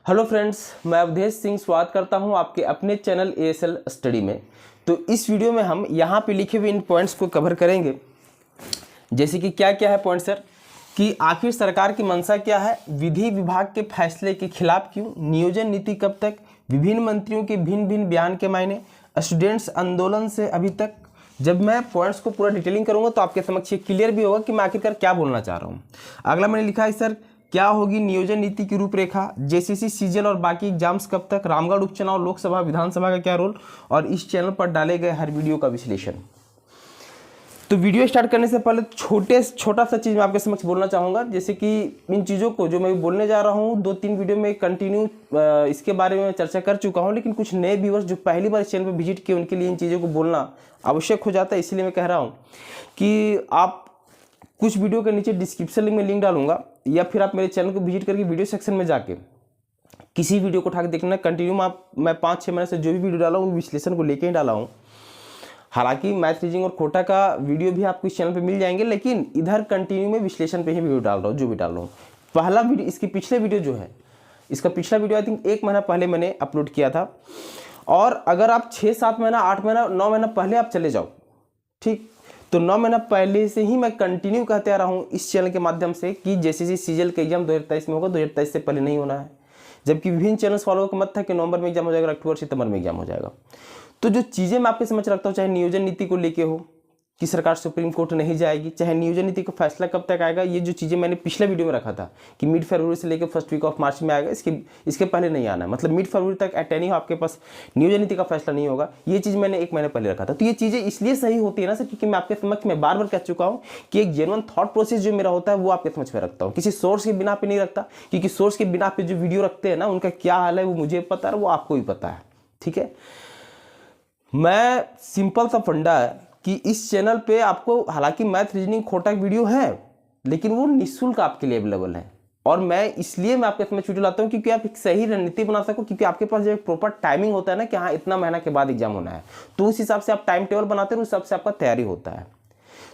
Hello friends, मैं अवधेश सिंह स्वागत करता हूं आपके अपने चैनल ASL स्टडी में। तो इस वीडियो में हम यहां पे लिखे हुए इन पॉइंट्स को कवर करेंगे। जैसे कि क्या क्या है पॉइंट सर, कि आखिर सरकार की मंशा क्या है, विधि विभाग के फैसले के खिलाफ क्यों, नियोजन नीति कब तक, विभिन्न मंत्रियों के भिन्न भिन्न बयान के मायने, स्टूडेंट्स आंदोलन से अभी तक। जब मैं पॉइंट्स को पूरा डिटेलिंग करूंगा तो आपके समक्ष ये क्लियर भी होगा कि मैं आखिरकार क्या बोलना चाह रहा हूँ। अगला मैंने लिखा है सर, क्या होगी नियोजन नीति की रूपरेखा, JCC सीजल और बाकी एग्जाम्स कब तक, रामगढ़ उपचुनाव, लोकसभा विधानसभा का क्या रोल, और इस चैनल पर डाले गए हर वीडियो का विश्लेषण। तो वीडियो स्टार्ट करने से पहले छोटा सा चीज़ मैं आपके समक्ष बोलना चाहूँगा। जैसे कि इन चीज़ों को जो मैं बोलने जा रहा हूँ 2-3 वीडियो में कंटिन्यू इसके बारे में चर्चा कर चुका हूँ, लेकिन कुछ नए व्यूअर्स जो पहली बार इस चैनल पर विजिट किए उनके लिए इन चीज़ों को बोलना आवश्यक हो जाता है। इसीलिए मैं कह रहा हूँ कि आप कुछ वीडियो के नीचे डिस्क्रिप्शन में लिंक डालूंगा, या फिर आप मेरे चैनल को विजिट करके वीडियो सेक्शन में जाके किसी वीडियो को उठा के देखना। कंटिन्यू मैं 5-6 महीने से जो भी वीडियो डाला हूँ विश्लेषण को लेके ही डाला हूँ। हालांकि मैथ, रीजनिंग और कोटा का वीडियो भी आपको इस चैनल पे मिल जाएंगे, लेकिन इधर कंटिन्यू में विश्लेषण पे ही वीडियो डाल रहा हूँ। जो भी डाल रहा हूँ, पहला वीडियो, इसके पिछले वीडियो जो है, इसका पिछला वीडियो आई थिंक 1 महीना पहले मैंने अपलोड किया था। और अगर आप 6-7 महीना, 8 महीना, 9 महीना पहले आप चले जाओ, ठीक, तो 9 महीना पहले से ही मैं कंटिन्यू कहते आ रहा हूँ इस चैनल के माध्यम से कि JCC सीजल का एग्जाम 2023 में होगा, 2023 से पहले नहीं होना है। जबकि विभिन्न चैनल्स वालों का मत था कि नवंबर में एग्जाम हो जाएगा, अक्टूबर सितंबर में एग्जाम हो जाएगा। तो जो चीज़ें मैं आपके समझ रखता हूँ, चाहे नियोजन नीति को लेके हो कि सरकार सुप्रीम कोर्ट नहीं जाएगी, चाहे नियोजन नीति का फैसला कब तक आएगा, ये जो चीज़ें मैंने पिछले वीडियो में रखा था कि मिड फरवरी से लेकर फर्स्ट वीक ऑफ मार्च में आएगा, इसके पहले नहीं आना है। मतलब मिड फरवरी तक एट एनी आपके पास नियोजन नीति का फैसला नहीं होगा। ये चीज़ मैंने 1 महीने पहले रखा था। तो ये चीज़ें इसलिए सही होती है ना सर, क्योंकि मैं आपके समक्ष में बार बार कह चुका हूँ कि एक जेन्युइन थॉट प्रोसेस जो मेरा होता है वो आपके समझ में रखता हूँ, किसी सोर्स के बिना पे नहीं रखता। क्योंकि सोर्स के बिना पे जो वीडियो रखते हैं ना, उनका क्या हाल है वो मुझे पता है, वो आपको भी पता है, ठीक है। मैं सिंपल सा फंडा है कि इस चैनल पे आपको, हालांकि मैथ, रीजनिंग, खोटा वीडियो है, लेकिन वो निःशुल्क आपके लिए अवेलेबल है। और मैं इसलिए मैं आपके समझ वीडियो लाता हूँ क्योंकि आप एक सही रणनीति बना सको, क्योंकि आपके पास जो एक प्रॉपर टाइमिंग होता है ना कि हाँ इतना महीना के बाद एग्जाम होना है, तो उस हिसाब से आप टाइम टेबल बनाते हैं, उस हिसाब से आपका तैयारी होता है।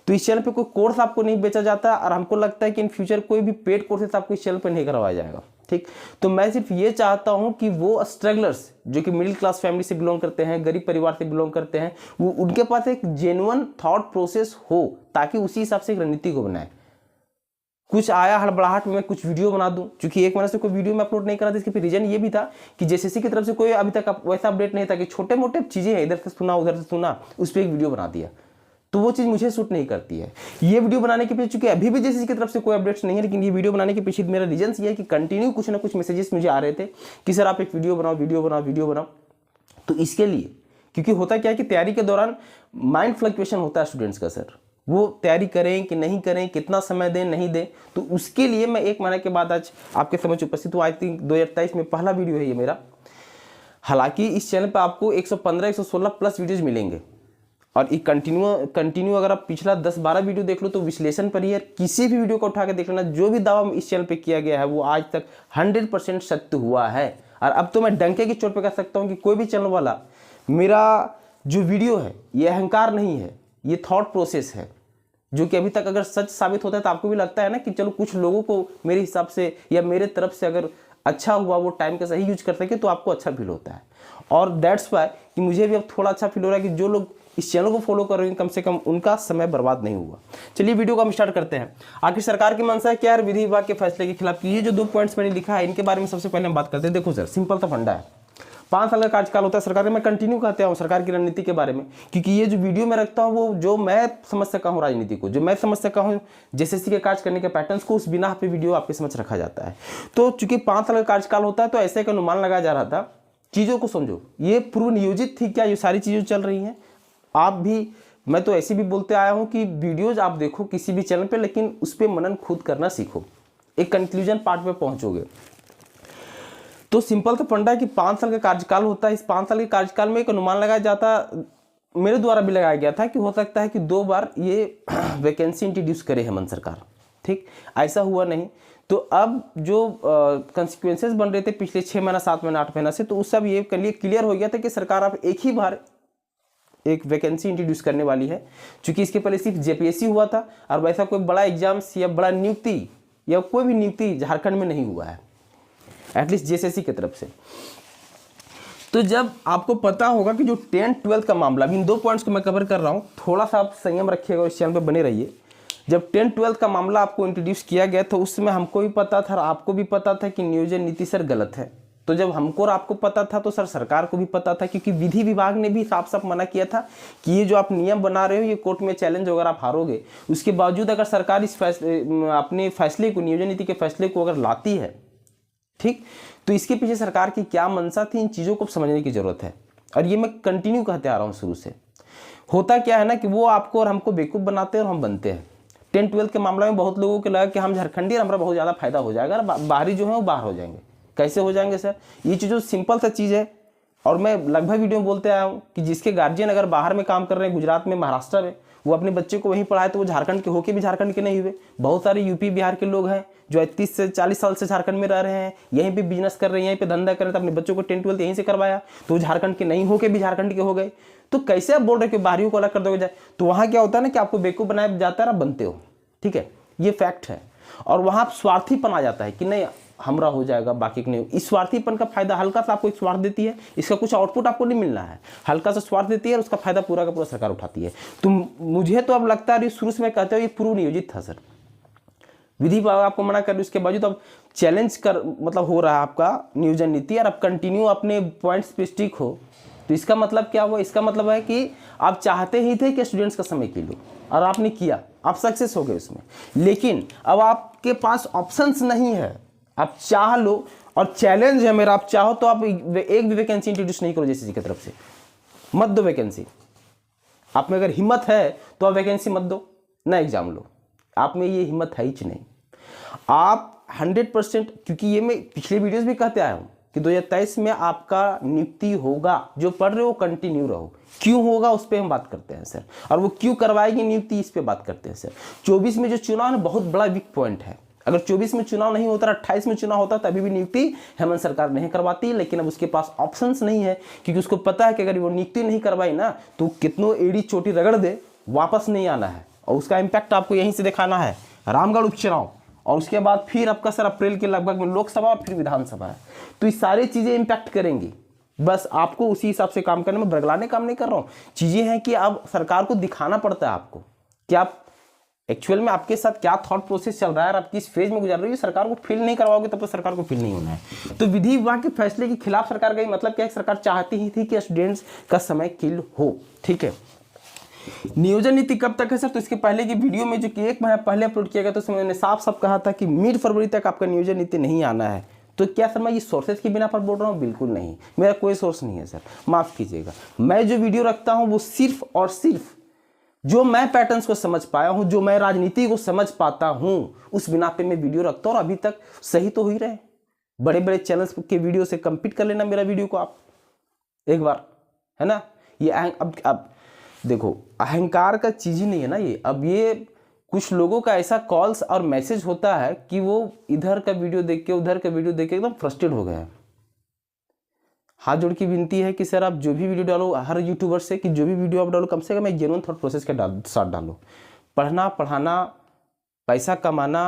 तो इस चैनल पे कोई कोर्स आपको नहीं बेचा जाता, और हमको लगता है कि इन फ्यूचर कोई भी पेड कोर्सेस आपको इस चैनल पे नहीं करवाया जाएगा, ठीक। तो मैं सिर्फ ये चाहता हूं कि वो स्ट्रगलर्स जो कि मिडिल क्लास फैमिली से बिलोंग करते हैं, गरीब परिवार से बिलोंग करते हैं, वो उनके पास एक जेन्युइन थॉट प्रोसेस हो, ताकि उसी हिसाब से एक रणनीति को बनाए। कुछ आया हड़बड़ाहट में कुछ वीडियो बना दूं, क्योंकि 1 महीने से कोई वीडियो में अपलोड नहीं करा था। इसके रीजन ये भी था कि JCC की तरफ से कोई अभी तक वैसा अपडेट नहीं था कि छोटे मोटे चीजें हैं, इधर से सुना उधर से सुना, उस पर एक वीडियो बना दिया। तो वो चीज़ मुझे सूट नहीं करती है। ये वीडियो बनाने के पीछे, चूंकि अभी भी JCC की तरफ से कोई अपडेट्स नहीं है, लेकिन ये वीडियो बनाने के पीछे मेरा रीजन ये है कि कंटिन्यू कुछ ना कुछ मैसेजेस मुझे आ रहे थे कि सर आप एक वीडियो बनाओ, वीडियो बनाओ, वीडियो बनाओ। तो इसके लिए, क्योंकि होता क्या है कि तैयारी के दौरान माइंड फ्लक्चुएशन होता है स्टूडेंट्स का सर, वो तैयारी करें कि नहीं करें, कितना समय दें नहीं दें। तो उसके लिए मैं 1 महीने के बाद आज आपके समझ उपस्थित हूँ। आई थिंक 2023 में पहला वीडियो है ये मेरा। हालांकि इस चैनल पर आपको 115-116 प्लस वीडियोज मिलेंगे, और ये कंटिन्यू अगर आप पिछला 10-12 वीडियो देख लो तो विश्लेषण पर ही है। किसी भी वीडियो को उठा के देख लेना, जो भी दावा इस चैनल पे किया गया है वो आज तक 100% सत्य हुआ है। और अब तो मैं डंके की चोट पे कह सकता हूँ कि कोई भी चैनल वाला, मेरा जो वीडियो है ये अहंकार नहीं है, ये थॉट प्रोसेस है, जो कि अभी तक अगर सच साबित होता है तो आपको भी लगता है ना कि चलो कुछ लोगों को मेरे हिसाब से या मेरे तरफ से अगर अच्छा हुआ, वो टाइम का सही यूज कर सके, तो आपको अच्छा फील होता है। और दैट्स वाई कि मुझे भी अब थोड़ा अच्छा फील हो रहा है कि जो लोग इस चैनल को फॉलो कर रहे हैं, कम से कम उनका समय बर्बाद नहीं हुआ। चलिए वीडियो को हम स्टार्ट करते हैं। आखिर सरकार की मंशा है क्या है विधि विभाग के फैसले के खिलाफ? ये जो 2 पॉइंट्स मैंने लिखा है, इनके बारे में सबसे पहले हम बात करते हैं। देखो सर, सिंपल सा फंडा है, 5 साल का कार्यकाल होता है सरकार का। मैं कंटिन्यू कहते हूँ सरकार की रणनीति के बारे में, क्योंकि ये जो वीडियो में रखता हूँ वो जो मैं समझ सका हूँ राजनीति को, जो मैं समझ सका हूँ JCC के कार्य करने के पैटर्न्स को, उस बिना पे वीडियो आपके समझ रखा जाता है। तो चूंकि 5 साल का कार्यकाल होता है, तो ऐसे एक अनुमान लगाया जा रहा था। चीज़ों को समझो, ये पूर्व नियोजित थी क्या ये सारी चीज़ें चल रही हैं? आप भी, मैं तो ऐसे भी बोलते आया हूं कि वीडियोज आप देखो किसी भी चैनल पे, लेकिन उस पर मनन खुद करना सीखो, एक कंक्लूजन पार्ट पे पहुंचोगे। तो सिंपल तो फंडा है कि 5 साल का कार्यकाल होता है। इस 5 साल के कार्यकाल में एक अनुमान लगाया जाता, मेरे द्वारा भी लगाया गया था कि हो सकता है कि 2 बार ये वैकेंसी इंट्रोड्यूस करे हेमंत सरकार, ठीक। ऐसा हुआ नहीं। तो अब जो कंसिक्वेंसेस बन रहे थे पिछले 6 महीना, 7 महीना, 8 महीना से, तो उस सब ये क्लियर हो गया था कि सरकार अब एक ही बार एक वैकेंसी इंट्रोड्यूस करने वाली है। क्योंकि इसके पहले सिर्फ JPSC हुआ था, और वैसा कोई बड़ा एग्जाम्स या बड़ा नियुक्ति या कोई भी नियुक्ति झारखंड में नहीं हुआ है। एटलीस्ट जेएसएससी की तरफ से। तो जब आपको पता होगा कि जो 10th-12th का मामला, इन 2 पॉइंट्स को मैं कवर कर रहा हूँ, थोड़ा सा आप संयम रखिएगा और इस चैनल पर बने रहिए। जब 10th-12th का मामला आपको इंट्रोड्यूस किया गया तो उस समय हमको भी पता था और आपको भी पता था कि नियोजन नीति सर गलत है। तो जब हमको और आपको पता था तो सर सरकार को भी पता था, क्योंकि विधि विभाग ने भी साफ साफ मना किया था कि ये जो आप नियम बना रहे हो ये कोर्ट में चैलेंज अगर आप हारोगे, उसके बावजूद अगर सरकार इस अपने फैसले को, नियोजन नीति के फैसले को अगर लाती है, ठीक, तो इसके पीछे सरकार की क्या मंशा थी, इन चीज़ों को समझने की जरूरत है। और ये मैं कंटिन्यू कहते आ रहा हूँ शुरू से। होता क्या है ना कि वो आपको और हमको बेवकूफ़ बनाते हैं और हम बनते हैं। 10th-12th के मामले में बहुत लोगों को लगा कि हम झारखंडी, हमारा बहुत ज़्यादा फायदा हो जाएगा, बाहरी जो है वो बाहर हो जाएंगे। कैसे हो जाएंगे सर? ये चीज़ जो सिंपल सा चीज़ है, और मैं लगभग वीडियो में बोलते आया हूँ कि जिसके गार्जियन अगर बाहर में काम कर रहे हैं, गुजरात में, महाराष्ट्र में, वो अपने बच्चे को वहीं पढ़ाए तो वो झारखंड के होके भी झारखंड के नहीं हुए। बहुत सारे यूपी बिहार के लोग हैं जो 30 से 40 साल से झारखंड में रह रहे हैं, यहीं पे बिजनेस कर रहे हैं, यहीं पे धंधा कर रहे हैं, तो अपने बच्चों को 10th-12th यहीं से करवाया तो वो झारखंड के नहीं होके भी झारखंड के हो गए। तो कैसे आप बोल रहे हो कि बाहरियों को अलग कर दोगे? तो वहाँ क्या होता है ना कि आपको बेवकूफ़ बनाया जाता है, आप बनते हो, ठीक है, ये फैक्ट है। और वहाँ स्वार्थीपन आ जाता है कि नहीं हमरा हो जाएगा, बाकी के नहीं। इस स्वार्थीपन का फायदा हल्का सा आपको एक स्वार्थ देती है, इसका कुछ आउटपुट आपको नहीं मिलना है, हल्का सा स्वार्थ देती है और उसका फायदा पूरा का पूरा सरकार उठाती है। तो मुझे तो अब लगता है शुरू से मैं कहते हो ये पूर्व नियोजित था सर। विधि विभाग आपको मना कर, उसके बावजूद अब चैलेंज कर मतलब हो रहा है आपका नियोजन नीति, और अब कंटिन्यू अपने पॉइंट्स पे स्टिक हो। तो इसका मतलब क्या हुआ? इसका मतलब है कि आप चाहते ही थे कि स्टूडेंट्स का समय किल हो और आपने किया, आप सक्सेस हो गए उसमें। लेकिन अब आपके पास ऑप्शंस नहीं है, आप चाह लो, और चैलेंज है मेरा, आप चाहो तो आप एक भी वैकेंसी इंट्रोड्यूस नहीं करो जेएसएससी की तरफ से, मत दो वैकेंसी। आप में अगर हिम्मत है तो आप वैकेंसी मत दो, ना एग्जाम लो। आप में ये हिम्मत है ही नहीं। आप 100%, क्योंकि ये मैं पिछले वीडियोस भी कहते आया हूँ कि 2023 में आपका नियुक्ति होगा, जो पढ़ रहे हो कंटिन्यू रहो। क्यों होगा उस पर हम बात करते हैं सर, और वो क्यों करवाएगी नियुक्ति इस पर बात करते हैं सर। 24 में जो चुनाव है बहुत बड़ा वीक पॉइंट है। अगर 24 में चुनाव नहीं होता, 28 में चुनाव होता, तभी भी नियुक्ति हेमंत सरकार नहीं करवाती। लेकिन अब उसके पास ऑप्शंस नहीं है, क्योंकि उसको पता है कि अगर वो नियुक्ति नहीं करवाई ना तो कितनों एड़ी चोटी रगड़ दे, वापस नहीं आना है, और उसका इम्पैक्ट आपको यहीं से दिखाना है। रामगढ़ उपचुनाव, और उसके बाद फिर आपका सर अप्रैल के लगभग में लोकसभा और फिर विधानसभा है। तो ये सारी चीज़ें इम्पैक्ट करेंगी। बस आपको उसी हिसाब से काम करने में, बरगलाने काम नहीं कर रहा हूँ। चीज़ें हैं कि अब सरकार को दिखाना पड़ता है आपको कि आप एक्चुअल में आपके साथ क्या थॉट प्रोसेस चल रहा है और आप किस फेज में गुजर रहे हो। सरकार को फील नहीं करवाओगे तब तो सरकार को फील नहीं होना है। तो विधि विभाग के फैसले के खिलाफ सरकार गई, मतलब क्या है, सरकार चाहती ही थी कि स्टूडेंट्स का समय किल हो, ठीक है। नियोजन नीति कब तक है सर? तो इसके पहले की वीडियो में जो कि 1 महीना पहले अपलोड किया गया तो उसमें मैंने साफ साफ कहा था कि मिड फरवरी तक आपका नियोजन नीति नहीं आना है। तो क्या सर मैं ये सोर्सेज के बिना पर बोल रहा हूँ? बिल्कुल नहीं, मेरा कोई सोर्स नहीं है सर, माफ कीजिएगा। मैं जो वीडियो रखता हूँ वो सिर्फ और सिर्फ जो मैं पैटर्न्स को समझ पाया हूं, जो मैं राजनीति को समझ पाता हूं, उस बिना पे मैं वीडियो रखता हूं। और अभी तक सही तो हो ही रहे। बड़े बड़े चैनल्स के वीडियो से कंपीट कर लेना मेरा वीडियो को आप एक बार, है ना। ये अब देखो, अहंकार का चीज ही नहीं है ना ये। अब ये कुछ लोगों का ऐसा कॉल्स और मैसेज होता है कि वो इधर का वीडियो देख के उधर का वीडियो देख के एकदम फ्रस्ट्रेट हो गए हैं। हाथ जोड़ की विनती है कि सर आप जो भी वीडियो डालो, हर यूट्यूबर से कि जो भी वीडियो आप डालो कम से कम एक जेन्युइन थॉट प्रोसेस के साथ डालो। पढ़ना पढ़ाना पैसा कमाना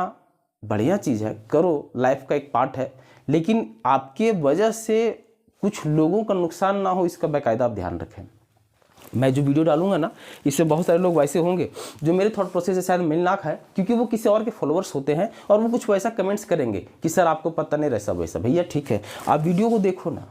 बढ़िया चीज़ है, करो, लाइफ का एक पार्ट है, लेकिन आपके वजह से कुछ लोगों का नुकसान ना हो इसका बाकायदा आप ध्यान रखें। मैं जो वीडियो डालूंगा ना, इससे बहुत सारे लोग वैसे होंगे जो मेरे थॉट प्रोसेस से शायद मिल ना खाए, क्योंकि वो किसी और के फॉलोअर्स होते हैं और वो कुछ वैसा कमेंट्स करेंगे कि सर आपको पता नहीं वैसा वैसा। भैया ठीक है, आप वीडियो को देखो ना,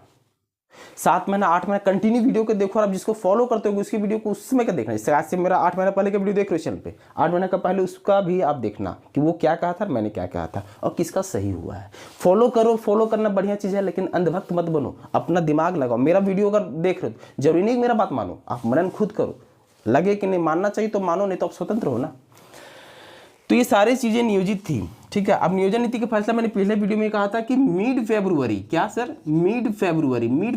7 महीना 8 महीना कंटिन्यू वीडियो को देखो। और आप जिसको फॉलो करते हो उसकी वीडियो को उसमें क्या देखना। जैसे आज से मेरा 8 महीना पहले का वीडियो देख रहे हो चैनल पे, 8 महीना का पहले उसका भी आप देखना कि वो क्या कहा था, मैंने क्या कहा था और किसका सही हुआ है। फॉलो करो, फॉलो करना बढ़िया चीज़ है, लेकिन अंधभक्त मत बनो, अपना दिमाग लगाओ। मेरा वीडियो अगर देख रहे हो, जरूरी नहीं मेरा बात मानो, आप मनन खुद करो, लगे कि नहीं मानना चाहिए तो मानो, नहीं तो आप स्वतंत्र हो ना। तो ये सारी चीज़ें नियोजित थी, ठीक है। अब नियोजन नीति का फैसला मैंने पिछले वीडियो में कहा था कि मिड फरवरी, क्या सर, मिड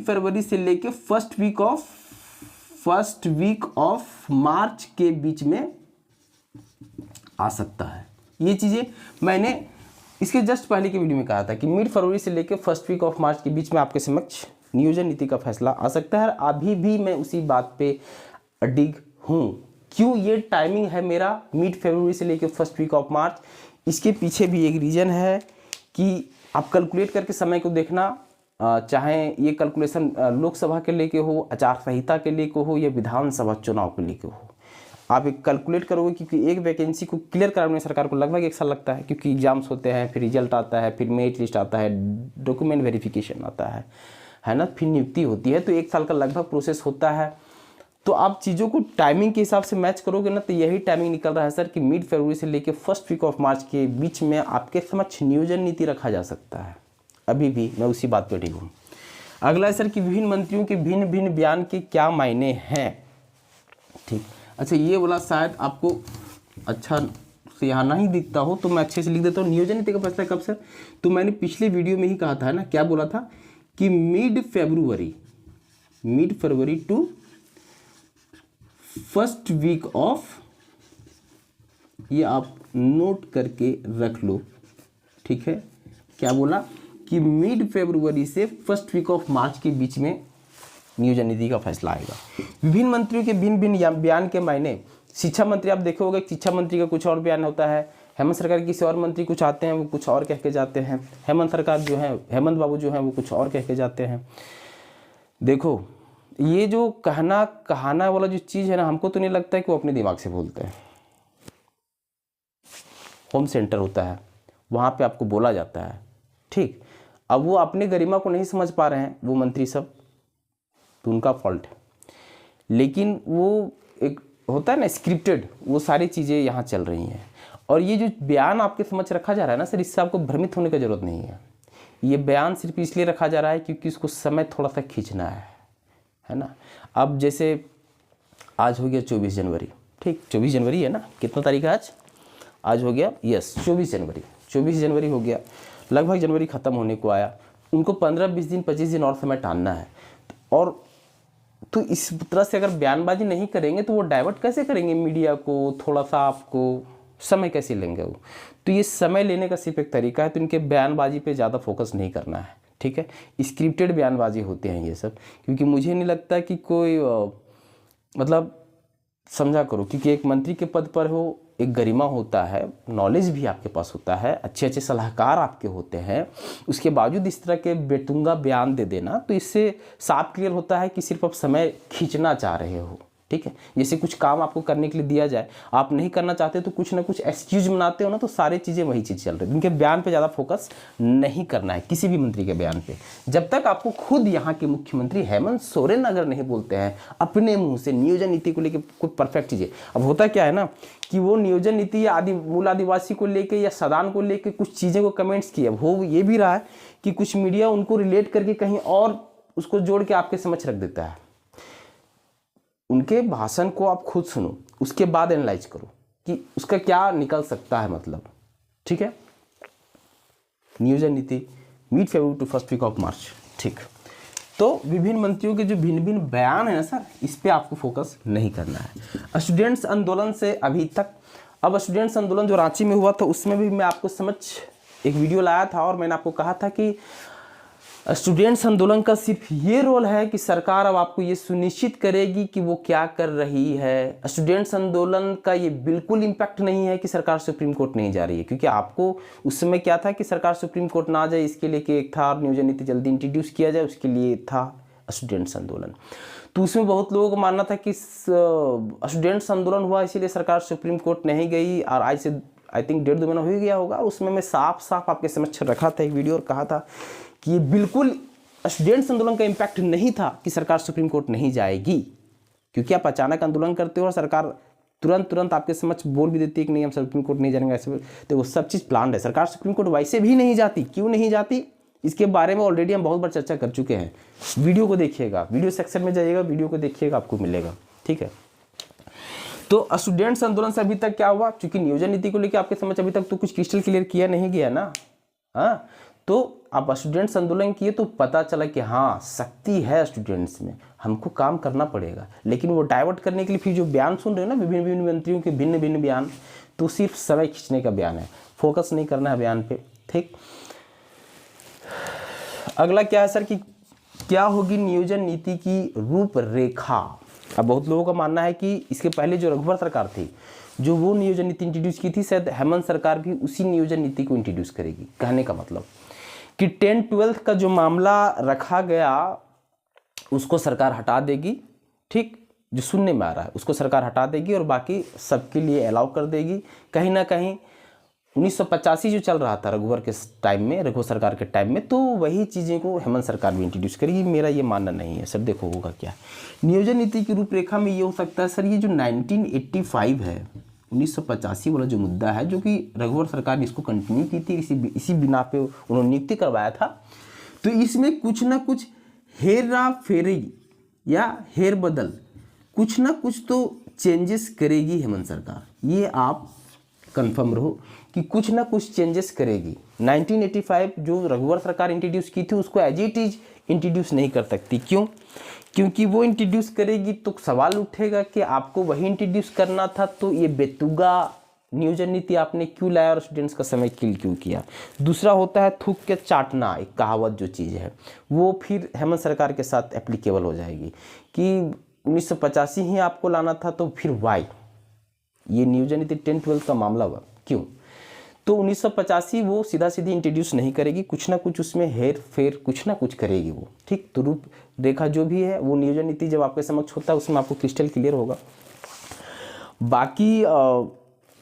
फरवरी से लेके फर्स्ट वीक ऑफ मार्च के बीच में आ सकता है। ये चीज़ें मैंने इसके जस्ट पहले की वीडियो में कहा था कि मिड फरवरी से लेके फर्स्ट वीक ऑफ मार्च के बीच में आपके समक्ष नियोजन नीति का फैसला आ सकता है। अभी भी मैं उसी बात पे अडिग हूँ। क्यों ये टाइमिंग है मेरा मिड फरवरी से लेकर फर्स्ट वीक ऑफ मार्च? इसके पीछे भी एक रीज़न है कि आप कैलकुलेट करके समय को देखना, चाहे ये कैलकुलेशन लोकसभा के लेके हो, आचार संहिता के लेके हो, या विधानसभा चुनाव के लेके हो, आप एक कैलकुलेट करोगे, क्योंकि एक वैकेंसी को क्लियर कराने में सरकार को लगभग 1 साल लगता है, क्योंकि एग्जाम्स होते हैं, फिर रिजल्ट आता है, फिर मेरिट लिस्ट आता है, डॉक्यूमेंट वेरिफिकेशन आता है ना, फिर नियुक्ति होती है, तो 1 साल का लगभग प्रोसेस होता है। तो आप चीज़ों को टाइमिंग के हिसाब से मैच करोगे ना, तो यही टाइमिंग निकल रहा है सर कि मिड फरवरी से लेकर फर्स्ट वीक ऑफ मार्च के बीच में आपके समक्ष नियोजन नीति रखा जा सकता है। अभी भी मैं उसी बात पर ठीक हूँ। अगला है सर कि विभिन्न मंत्रियों के भिन्न भिन्न बयान के क्या मायने हैं। ठीक, अच्छा ये वाला शायद आपको अच्छा से यहाँ नहीं दिखता हो तो मैं अच्छे से लिख देता हूँ। नियोजन नीति का फैसला कब सर? तो मैंने पिछले वीडियो में ही कहा था ना, क्या बोला था कि mid February to first week of, ये आप नोट करके रख लो, ठीक है। क्या बोला कि मिड फरवरी से फर्स्ट वीक ऑफ मार्च के बीच में नियोजन नीति का फैसला आएगा। विभिन्न मंत्रियों के भिन्न भिन्न बयान के मायने। शिक्षा मंत्री आप देखे होंगे, शिक्षा मंत्री का कुछ और बयान होता है, हेमंत सरकार किसी और मंत्री कुछ आते हैं वो कुछ और कह के जाते हैं, हेमंत सरकार जो है, हेमंत बाबू जो है वो कुछ और कह के जाते हैं। देखो ये जो कहाना वाला जो चीज़ है ना, हमको तो नहीं लगता है कि वो अपने दिमाग से बोलते हैं। होम सेंटर होता है, वहाँ पे आपको बोला जाता है, ठीक। अब वो अपने गरिमा को नहीं समझ पा रहे हैं वो मंत्री सब, तो उनका फॉल्ट है। लेकिन वो एक होता है ना स्क्रिप्टेड, वो सारी चीज़ें यहाँ चल रही हैं। और ये जो बयान आपके समझ रखा जा रहा है ना सर, इससे आपको भ्रमित होने की ज़रूरत नहीं है। ये बयान सिर्फ इसलिए रखा जा रहा है क्योंकि उसको समय थोड़ा सा खींचना है ना। अब जैसे आज हो गया 24 जनवरी, ठीक, 24 जनवरी है ना, कितना तारीख है आज हो गया, यस 24 जनवरी हो गया, लगभग जनवरी ख़त्म होने को आया। उनको 15-20 दिन 25 दिन और समय टालना है। और तो इस तरह से अगर बयानबाजी नहीं करेंगे तो वो डाइवर्ट कैसे करेंगे मीडिया को, थोड़ा सा आपको समय कैसे लेंगे वो। तो ये समय लेने का सिर्फ एक तरीका है, तो इनके बयानबाजी पे ज़्यादा फोकस नहीं करना है, ठीक है। स्क्रिप्टेड बयानबाजी होते हैं ये सब, क्योंकि मुझे नहीं लगता कि कोई मतलब समझा करो, क्योंकि एक मंत्री के पद पर हो, एक गरिमा होता है, नॉलेज भी आपके पास होता है, अच्छे अच्छे सलाहकार आपके होते हैं, उसके बावजूद इस तरह के बेतुंगा बयान दे देना, तो इससे साफ क्लियर होता है कि सिर्फ आप समय खींचना चाह रहे हो, ठीक है। जैसे कुछ काम आपको करने के लिए दिया जाए, आप नहीं करना चाहते तो कुछ ना कुछ एक्सक्यूज बनाते हो ना, तो सारी चीज़ें वही चीज़ चल रही है। उनके बयान पे ज़्यादा फोकस नहीं करना है, किसी भी मंत्री के बयान पे, जब तक आपको खुद यहाँ के मुख्यमंत्री हेमंत सोरेन अगर नहीं बोलते हैं अपने मुँह से नियोजन नीति को लेकर कोई परफेक्ट चीज़ें। अब होता क्या है ना कि वो नियोजन नीति या मूल आदिवासी को लेकर या सदान को लेकर कुछ चीज़ें को कमेंट्स किए, अब हो ये भी रहा है कि कुछ मीडिया उनको रिलेट करके कहीं और उसको जोड़ के आपके समझ रख देता है। उनके भाषण को आप खुद सुनो, उसके बाद एनालाइज करो कि उसका क्या निकल सकता है मतलब, ठीक है। नियोजन नीति mid February to first week of March, ठीक। तो विभिन्न मंत्रियों के जो भिन्न भिन्न बयान है ना सर, इस पे आपको फोकस नहीं करना है। स्टूडेंट्स आंदोलन से अभी तक, अब स्टूडेंट्स आंदोलन जो रांची में हुआ था उसमें भी मैं आपको समझ एक वीडियो लाया था, और मैंने आपको कहा था कि स्टूडेंट्स आंदोलन का सिर्फ ये रोल है कि सरकार अब आपको ये सुनिश्चित करेगी कि वो क्या कर रही है। स्टूडेंट्स आंदोलन का ये बिल्कुल इम्पैक्ट नहीं है कि सरकार सुप्रीम कोर्ट नहीं जा रही है, क्योंकि आपको उस समय क्या था कि सरकार सुप्रीम कोर्ट ना जाए इसके लिए कि एक था नियोजन नीति जल्दी इंट्रोड्यूस किया जाए, उसके लिए था स्टूडेंट्स आंदोलन। तो उसमें बहुत लोगों को मानना था कि स्टूडेंट्स आंदोलन हुआ इसीलिए सरकार सुप्रीम कोर्ट नहीं गई, और आज से आई थिंक 1.5-2 महीना हो गया होगा। उसमें मैं साफ साफ आपके समक्ष रखा था एक वीडियो और कहा था कि ये बिल्कुल स्टूडेंट्स आंदोलन का इम्पैक्ट नहीं था कि सरकार सुप्रीम कोर्ट नहीं जाएगी, क्योंकि आप अचानक आंदोलन करते हो और सरकार तुरंत आपके समक्ष बोल भी देती है कि नहीं हम सुप्रीम कोर्ट नहीं जाएंगे, ऐसे तो वो सब चीज़ प्लान है। सरकार सुप्रीम कोर्ट वैसे भी नहीं जाती, क्यों नहीं जाती इसके बारे में ऑलरेडी हम बहुत बार चर्चा कर चुके हैं। वीडियो को देखिएगा, वीडियो सेक्शन में जाइएगा, वीडियो को देखिएगा, आपको मिलेगा, ठीक है। तो स्टूडेंट्स आंदोलन से अभी तक क्या हुआ, क्योंकि नियोजन नीति को लेकर आपके समझ अभी तक तो कुछ क्रिस्टल क्लियर किया नहीं गया ना, हाँ। तो आप स्टूडेंट्स आंदोलन किए तो पता चला कि हाँ शक्ति है स्टूडेंट्स में, हमको काम करना पड़ेगा। लेकिन वो डाइवर्ट करने के लिए फिर जो बयान सुन रहे हो ना विभिन्न विभिन्न मंत्रियों के भिन्न भिन्न बयान, तो सिर्फ समय खींचने का बयान है, फोकस नहीं करना है बयान पे, ठीक। अगला क्या है सर कि क्या होगी नियोजन नीति की रूपरेखा। अब बहुत लोगों का मानना है कि इसके पहले जो रघुवर सरकार थी, जो वो नियोजन नीति इंट्रोड्यूस की थी, शायद हेमंत सरकार भी उसी नियोजन नीति को इंट्रोड्यूस करेगी। कहने का मतलब कि 10-12 का जो मामला रखा गया उसको सरकार हटा देगी, ठीक, जो सुनने में आ रहा है उसको सरकार हटा देगी और बाकी सबके लिए अलाउ कर देगी। कहीं ना कहीं 1985 जो चल रहा था रघुवर के टाइम में, रघुवर सरकार के टाइम में, तो वही चीज़ें को हेमंत सरकार भी इंट्रोड्यूस करेगी। मेरा ये मानना नहीं है सर। देखो होगा क्या, नियोजन नीति की रूपरेखा में ये हो सकता है सर, ये जो 1985 है, 1985 वाला जो मुद्दा है, जो कि रघुवर सरकार ने इसको कंटिन्यू की थी, इसी बिना पे उन्होंने नियुक्ति करवाया था, तो इसमें कुछ ना कुछ हेरा फेरी या हेर बदल, कुछ ना कुछ तो चेंजेस करेगी हेमंत सरकार। ये आप कंफर्म रहो कि कुछ ना कुछ चेंजेस करेगी। 1985 जो रघुवर सरकार इंट्रोड्यूस की थी उसको एज इट इज इंट्रोड्यूस नहीं कर सकती। क्यों? क्योंकि वो इंट्रोड्यूस करेगी तो सवाल उठेगा कि आपको वही इंट्रोड्यूस करना था, तो ये बेतुगा नियोजन नीति आपने क्यों लाया और स्टूडेंट्स का समय किल क्यों किया। दूसरा होता है थूक के चाटना, एक कहावत जो चीज़ है वो फिर हेमंत सरकार के साथ एप्लीकेबल हो जाएगी कि 1985 ही आपको लाना था, तो फिर वाई ये नियोजन नीति 10-12 का मामला हुआ क्यों? तो 1985 वो सीधा सीधी इंट्रोड्यूस नहीं करेगी, कुछ ना कुछ उसमें हेर फेर कुछ ना कुछ करेगी वो, ठीक। तो रूप रेखा जो भी है वो नियोजन नीति जब आपके समक्ष होता है उसमें आपको क्रिस्टल क्लियर होगा। बाकी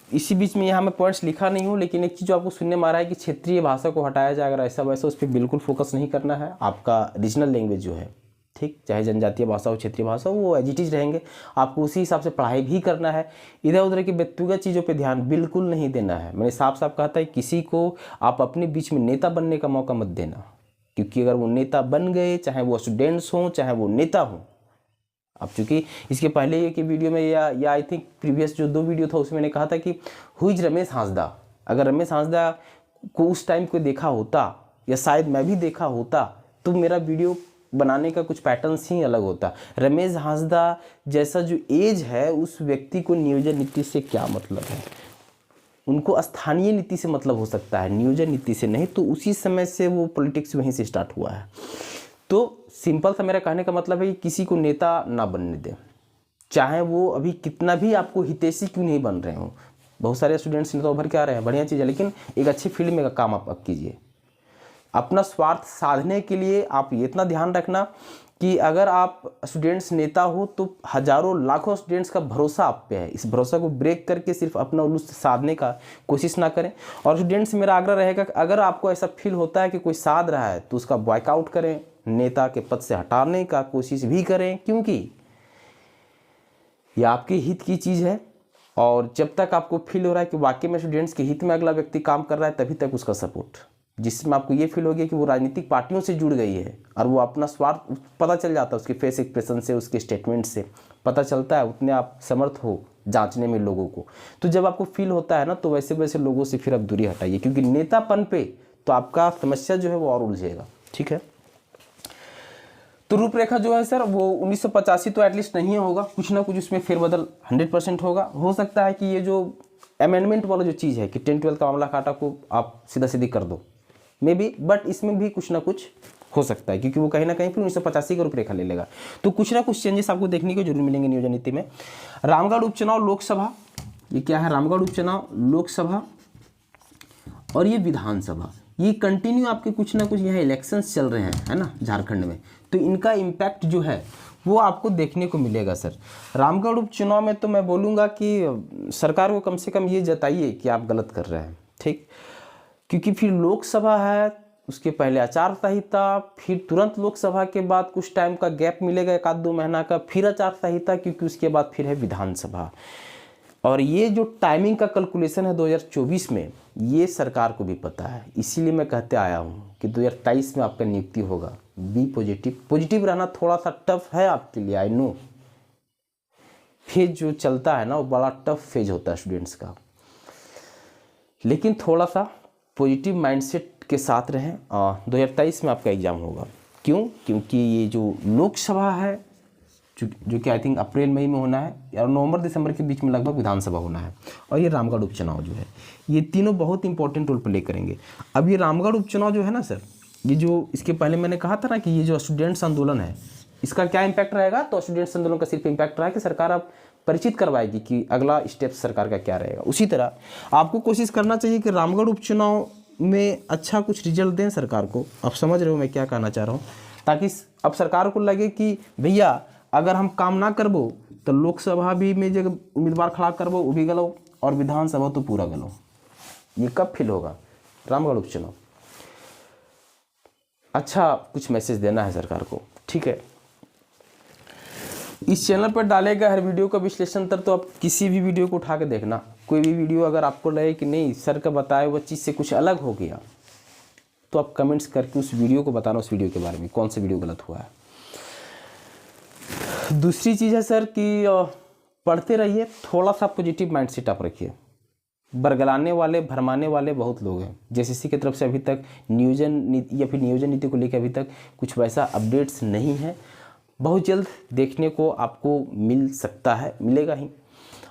इसी बीच में यहाँ मैं पॉइंट्स लिखा नहीं हूँ, लेकिन एक चीज़ जो आपको सुनने में आ रहा है कि क्षेत्रीय भाषा को हटाया जाए, अगर ऐसा वैसा उस पर बिल्कुल फोकस नहीं करना है। आपका रीजनल लैंग्वेज जो है, ठीक, चाहे जनजातीय भाषा हो क्षेत्रीय भाषा हो, वो एज इट इज रहेंगे, आपको उसी हिसाब से पढ़ाई भी करना है। इधर उधर की व्यक्तिगत चीज़ों पे ध्यान बिल्कुल नहीं देना है। मैंने साफ साफ कहा था किसी को आप अपने बीच में नेता बनने का मौका मत देना, क्योंकि अगर वो नेता बन गए, चाहे वो स्टूडेंट्स हों चाहे वो नेता हों। अब चूँकि इसके पहले की वीडियो में या आई थिंक प्रीवियस जो 2 वीडियो था उसमें मैंने कहा था कि हु इज रमेश हांसदा। अगर रमेश हांसदा को उस टाइम कोई देखा होता या शायद मैं भी देखा होता तो मेरा वीडियो बनाने का कुछ पैटर्न्स ही अलग होता। रमेश हांसदा जैसा जो एज है उस व्यक्ति को नियोजन नीति से क्या मतलब है, उनको स्थानीय नीति से मतलब हो सकता है, नियोजन नीति से नहीं। तो उसी समय से वो पॉलिटिक्स वहीं से स्टार्ट हुआ है। तो सिंपल सा मेरा कहने का मतलब है कि किसी को नेता ना बनने दें, चाहे वो अभी कितना भी आपको हितैषी क्यों नहीं बन रहे हो। बहुत सारे स्टूडेंट्स नेता उभर के आ रहे हैं, बढ़िया चीज़ है, लेकिन एक अच्छी फील्ड में का काम आप कीजिए। अपना स्वार्थ साधने के लिए आप ये इतना ध्यान रखना कि अगर आप स्टूडेंट्स नेता हो तो हजारों लाखों स्टूडेंट्स का भरोसा आप पे है, इस भरोसा को ब्रेक करके सिर्फ अपना उल्लू साधने का कोशिश ना करें। और स्टूडेंट्स मेरा आग्रह रहेगा कि अगर आपको ऐसा फील होता है कि कोई साध रहा है तो उसका बॉयकआउट करें, नेता के पद से हटाने का कोशिश भी करें, क्योंकि ये आपके हित की चीज़ है। और जब तक आपको फील हो रहा है कि वाकई में स्टूडेंट्स के हित में अगला व्यक्ति काम कर रहा है, तभी तक उसका सपोर्ट। जिसमें आपको ये फील हो गया कि वो राजनीतिक पार्टियों से जुड़ गई है और वो अपना स्वार्थ पता चल जाता है, उसके फेस एक्सप्रेशन से, उसके स्टेटमेंट से पता चलता है, उतने आप समर्थ हो जांचने में लोगों को। तो जब आपको फील होता है ना, तो वैसे वैसे लोगों से फिर आप दूरी हटाइए, क्योंकि नेतापन पे तो आपका समस्या जो है वो और उलझेगा, ठीक है। तो रूपरेखा जो है सर वो 1985 तो एटलीस्ट नहीं होगा, कुछ ना कुछ उसमें फेरबदल 100% होगा। हो सकता है कि ये जो अमेंडमेंट वाला जो चीज़ है कि 10-12 का मामला काटा को आप सीधा सीधी कर दो, मे बी, बट इसमें भी कुछ ना कुछ हो सकता है, क्योंकि वो कहीं ना कहीं फिर 1985 का रूपरेखा ले लेगा। तो कुछ ना कुछ चेंजेस आपको देखने को जरूर मिलेंगे नियोजन नीति में। रामगढ़ उपचुनाव लोकसभा, ये क्या है, रामगढ़ उपचुनाव लोकसभा और ये विधानसभा, ये कंटिन्यू आपके कुछ ना कुछ यहाँ इलेक्शंस चल रहे हैं, है ना, झारखंड में। तो इनका इम्पैक्ट जो है वो आपको देखने को मिलेगा सर। रामगढ़ उपचुनाव में तो मैं बोलूँगा कि सरकार को कम से कम ये जताइए कि आप गलत कर रहे हैं, ठीक, क्योंकि फिर लोकसभा है, उसके पहले आचार संहिता, फिर तुरंत लोकसभा के बाद कुछ टाइम का गैप मिलेगा 1-2 महीना का, फिर आचार संहिता, क्योंकि उसके बाद फिर है विधानसभा। और ये जो टाइमिंग का कैलकुलेशन है 2024 में, ये सरकार को भी पता है, इसीलिए मैं कहते आया हूँ कि 2023 में आपका नियुक्ति होगा। बी पॉजिटिव, पॉजिटिव रहना थोड़ा सा टफ है आपके लिए, आई नो। फेज जो चलता है ना वो बड़ा टफ फेज होता है स्टूडेंट्स का, लेकिन थोड़ा सा पॉजिटिव माइंडसेट के साथ रहें। 2023 में आपका एग्ज़ाम होगा। क्यों? क्योंकि ये जो लोकसभा है जो कि आई थिंक अप्रैल मई में होना है, या नवंबर दिसंबर के बीच में लगभग विधानसभा होना है, और ये रामगढ़ उपचुनाव जो है, ये तीनों बहुत इंपॉर्टेंट रोल प्ले करेंगे। अब ये रामगढ़ उपचुनाव जो है ना सर, ये जो इसके पहले मैंने कहा था ना कि ये जो स्टूडेंट्स आंदोलन है, इसका क्या इम्पैक्ट रहेगा, तो स्टूडेंट्स आंदोलन का सिर्फ इम्पैक्ट रहा कि सरकार अब परिचित करवाएगी कि अगला स्टेप सरकार का क्या रहेगा। उसी तरह आपको कोशिश करना चाहिए कि रामगढ़ उपचुनाव में अच्छा कुछ रिजल्ट दें सरकार को। आप समझ रहे हो मैं क्या कहना चाह रहा हूँ, ताकि अब सरकार को लगे कि भैया अगर हम काम ना करबो तो लोकसभा भी में जब उम्मीदवार खड़ा करबो वो भी गलो और विधानसभा तो पूरा गलो। ये कब फील होगा रामगढ़ उपचुनाव। अच्छा कुछ मैसेज देना है सरकार को, ठीक है। इस चैनल पर डाले गए हर वीडियो का विश्लेषण तर तो आप किसी भी वीडियो को उठा के देखना। कोई भी वीडियो अगर आपको लगे कि नहीं सर का बताया हुआ चीज़ से कुछ अलग हो गया तो आप कमेंट्स करके उस वीडियो को बताना, उस वीडियो के बारे में कौन सा वीडियो गलत हुआ है। दूसरी चीज़ है सर कि पढ़ते रहिए, थोड़ा सा पॉजिटिव माइंडसेट आप रखिए। बरगलाने वाले भरमाने वाले बहुत लोग हैं। जेसीसी की तरफ से अभी तक नियोजन नीति या फिर नियोजन नीति को लेकर अभी तक कुछ वैसा अपडेट्स नहीं है। बहुत जल्द देखने को आपको मिल सकता है, मिलेगा ही।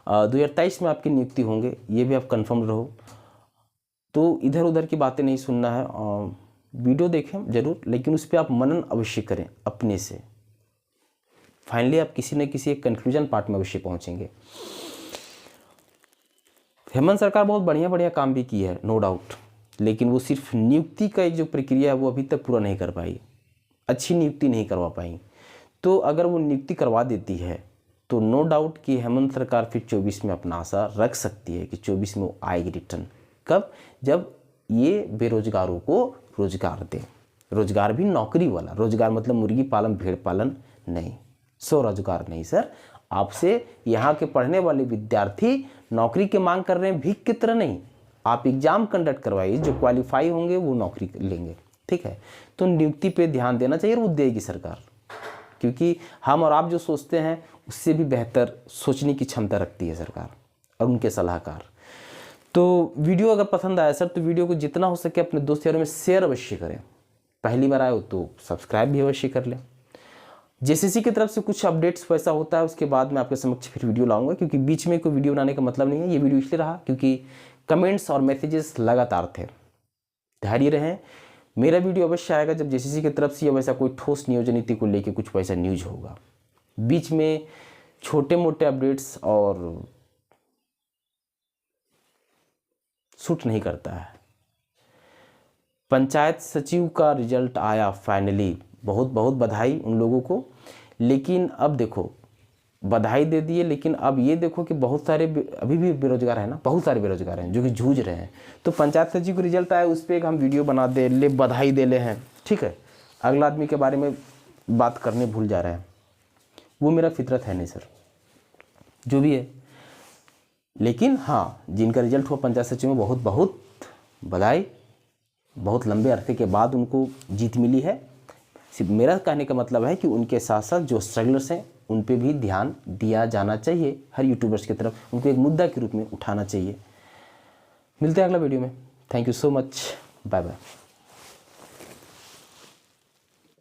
2023 में आपकी नियुक्ति होंगे, ये भी आप कंफर्म रहो। तो इधर उधर की बातें नहीं सुनना है। वीडियो देखें ज़रूर, लेकिन उस पर आप मनन अवश्य करें अपने से। फाइनली आप किसी न किसी एक कंक्लूजन पार्ट में अवश्य पहुंचेंगे। हेमंत सरकार बहुत बढ़िया बढ़िया काम भी की है, नो डाउट, लेकिन वो सिर्फ नियुक्ति का एक जो प्रक्रिया है वो अभी तक पूरा नहीं कर पाई, अच्छी नियुक्ति नहीं करवा पाई। तो अगर वो नियुक्ति करवा देती है तो नो डाउट कि हेमंत सरकार फिर 24 में अपना आशा रख सकती है कि 24 में वो आएगी रिटर्न। कब? जब ये बेरोजगारों को रोजगार दे। रोजगार भी नौकरी वाला रोजगार, मतलब मुर्गी पालन भेड़ पालन नहीं, स्वरोजगार नहीं सर। आपसे यहाँ के पढ़ने वाले विद्यार्थी नौकरी की मांग कर रहे हैं, भीख की तरह नहीं। आप एग्जाम कंडक्ट करवाइए, जो क्वालिफाई होंगे वो नौकरी लेंगे, ठीक है। तो नियुक्ति पे ध्यान देना चाहिए और वो देगी सरकार, क्योंकि हम और आप जो सोचते हैं उससे भी बेहतर सोचने की क्षमता रखती है सरकार और उनके सलाहकार। तो वीडियो अगर पसंद आया सर तो वीडियो को जितना हो सके अपने दोस्त यारों में शेयर अवश्य करें। पहली बार आए हो तो सब्सक्राइब भी अवश्य कर लें। जेसीसी की तरफ से कुछ अपडेट्स वैसा होता है उसके बाद मैं आपके समक्ष फिर वीडियो लाऊंगा, क्योंकि बीच में कोई वीडियो बनाने का मतलब नहीं है। ये वीडियो इसलिए रहा क्योंकि कमेंट्स और मैसेजेस लगातार थे। धैर्य रहें, मेरा वीडियो अवश्य आएगा जब जेसीसी की तरफ से या वैसा कोई ठोस नियोजन नीति को लेकर कुछ वैसा न्यूज होगा। बीच में छोटे मोटे अपडेट्स और सूट नहीं करता है। पंचायत सचिव का रिजल्ट आया फाइनली, बहुत बहुत बधाई उन लोगों को। लेकिन अब देखो, बधाई दे दिए, लेकिन अब ये देखो कि बहुत सारे अभी भी बेरोजगार हैं ना, बहुत सारे बेरोजगार हैं जो कि जूझ रहे हैं। तो पंचायत सचिव को रिजल्ट आया, उस पर एक हम वीडियो बना दे ले, बधाई दे ले हैं, ठीक है। अगला आदमी के बारे में बात करने भूल जा रहे हैं, वो मेरा फितरत है नहीं सर, जो भी है। लेकिन हाँ, जिनका रिजल्ट हुआ पंचायत सचिव में बहुत बहुत बधाई। बहुत लंबे अरसे के बाद उनको जीत मिली है। सिर्फ मेरा कहने का मतलब है कि उनके साथ साथ जो स्ट्रगलर्स हैं उन पे भी ध्यान दिया जाना चाहिए। हर यूट्यूबर्स की तरफ उनको एक मुद्दा के रूप में उठाना चाहिए। मिलते हैं अगला वीडियो में। Thank you so much, bye bye.